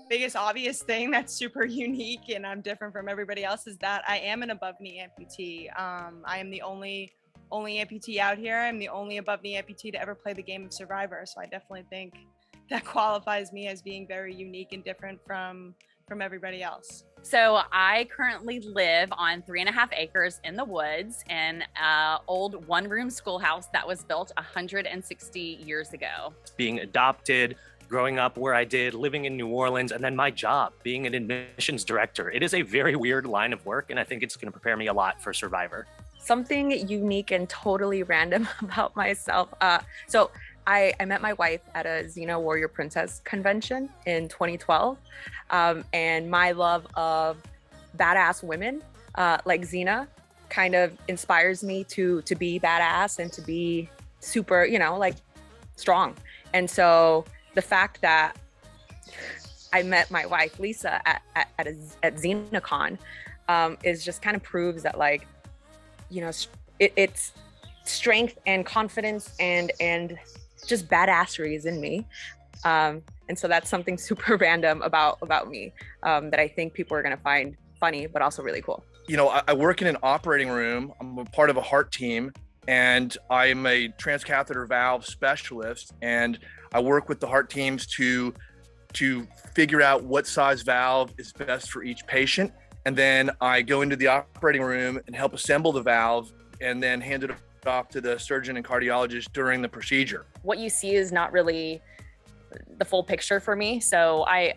Biggest obvious thing that's super unique and I'm different from everybody else is that I am an above knee amputee. I am the only amputee out here. I'm the only above knee amputee to ever play the game of Survivor. So I definitely think that qualifies me as being very unique and different from everybody else. So I currently live on 3.5 acres in the woods in an old one-room schoolhouse that was built 160 years ago. Being adopted, growing up where I did, living in New Orleans, and then my job, being an admissions director. It is a very weird line of work, and I think it's going to prepare me a lot for Survivor. Something unique and totally random about myself. So I met my wife at a Xena Warrior Princess convention in 2012. And my love of badass women like Xena kind of inspires me to be badass and to be super, like strong. And so the fact that I met my wife, Lisa, at XenaCon is just kind of proves that it's strength and confidence and just badassery is in me. And so that's something super random about me that I think people are gonna find funny, but also really cool. I work in an operating room. I'm a part of a heart team, and I'm a transcatheter valve specialist. And I work with the heart teams to figure out what size valve is best for each patient. And then I go into the operating room and help assemble the valve and then hand it off to the surgeon and cardiologist during the procedure. What you see is not really the full picture for me. So I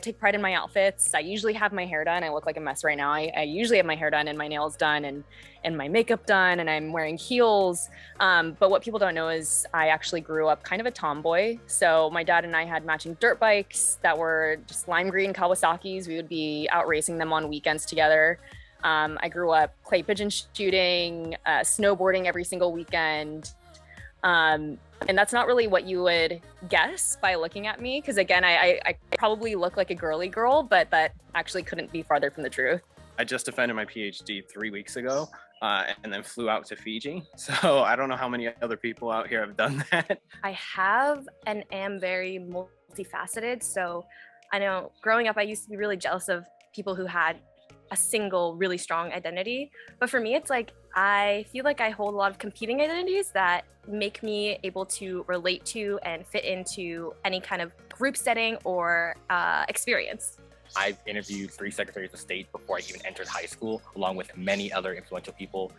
take pride in my outfits. I usually have my hair done. I look like a mess right now. I usually have my hair done and my nails done and my makeup done, and I'm wearing heels. But what people don't know is I actually grew up kind of a tomboy. So my dad and I had matching dirt bikes that were just lime green Kawasaki's. We would be out racing them on weekends together. I grew up clay pigeon shooting, snowboarding every single weekend. And that's not really what you would guess by looking at me. Because again, I probably look like a girly girl, but that actually couldn't be farther from the truth. I just defended my PhD 3 weeks ago and then flew out to Fiji. So I don't know how many other people out here have done that. I have and am very multifaceted. So I know growing up, I used to be really jealous of people who had a single really strong identity. But for me, it's like, I feel like I hold a lot of competing identities that make me able to relate to and fit into any kind of group setting or experience. I've interviewed 3 secretaries of state before I even entered high school, along with many other influential people.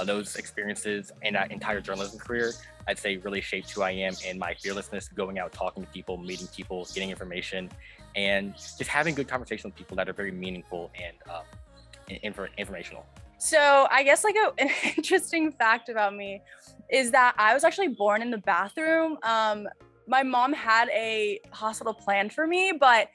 Those experiences and that entire journalism career, I'd say really shaped who I am and my fearlessness, going out, talking to people, meeting people, getting information, and just having good conversations with people that are very meaningful and informational. So I guess an interesting fact about me is that I was actually born in the bathroom. My mom had a hospital planned for me, but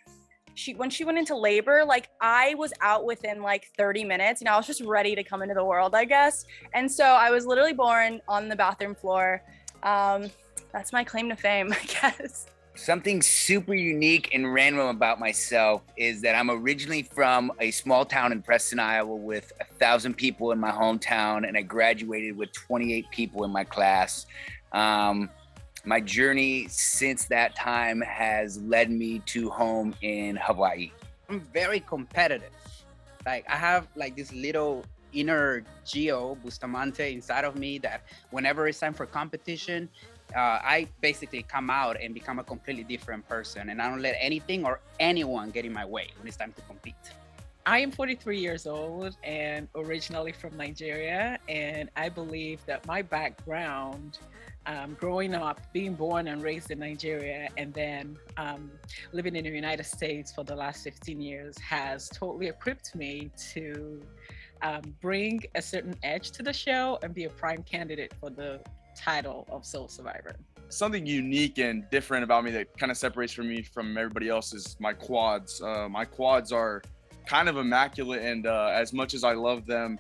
when she went into labor, I was out within 30 minutes. I was just ready to come into the world, I guess. And so I was literally born on the bathroom floor. That's my claim to fame, I guess. Something super unique and random about myself is that I'm originally from a small town in Preston, Iowa, with 1,000 people in my hometown, and I graduated with 28 people in my class. My journey since that time has led me to home in Hawaii. I'm very competitive. I have this little inner Geo Bustamante inside of me that whenever it's time for competition, I basically come out and become a completely different person, and I don't let anything or anyone get in my way when it's time to compete. I am 43 years old and originally from Nigeria, and I believe that my background, growing up, being born and raised in Nigeria, and then living in the United States for the last 15 years has totally equipped me to bring a certain edge to the show and be a prime candidate for the title of Soul Survivor. Something unique and different about me that kind of separates me from everybody else is my quads. My quads are kind of immaculate, and as much as I love them,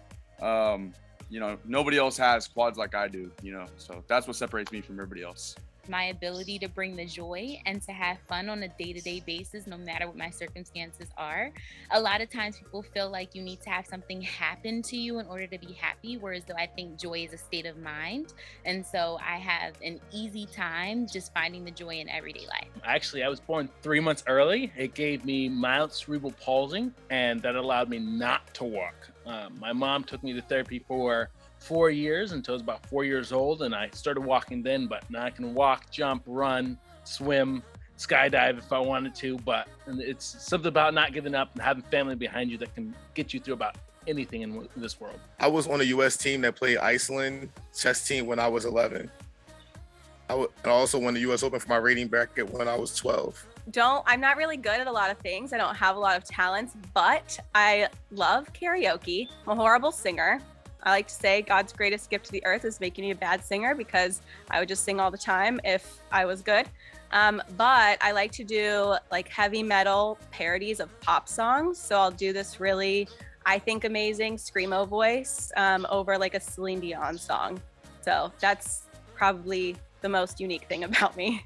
nobody else has quads like I do, so that's what separates me from everybody else. my ability to bring the joy and to have fun on a day-to-day basis, no matter what my circumstances are. A lot of times people feel like you need to have something happen to you in order to be happy, whereas though I think joy is a state of mind. And so I have an easy time just finding the joy in everyday life. Actually, I was born 3 months early. It gave me mild cerebral palsy, and that allowed me not to walk. My mom took me to therapy for 4 years until I was about 4 years old, and I started walking then, but now I can walk, jump, run, swim, skydive if I wanted to. But it's something about not giving up and having family behind you that can get you through about anything in this world. I was on a U.S. team that played Iceland chess team when I was 11. I also won the U.S. Open for my rating bracket when I was 12. I'm not really good at a lot of things. I don't have a lot of talents, but I love karaoke. I'm a horrible singer. I like to say God's greatest gift to the earth is making me a bad singer, because I would just sing all the time if I was good. But I like to do like heavy metal parodies of pop songs. So I'll do this really, I think, amazing screamo voice over like a Celine Dion song. So that's probably the most unique thing about me.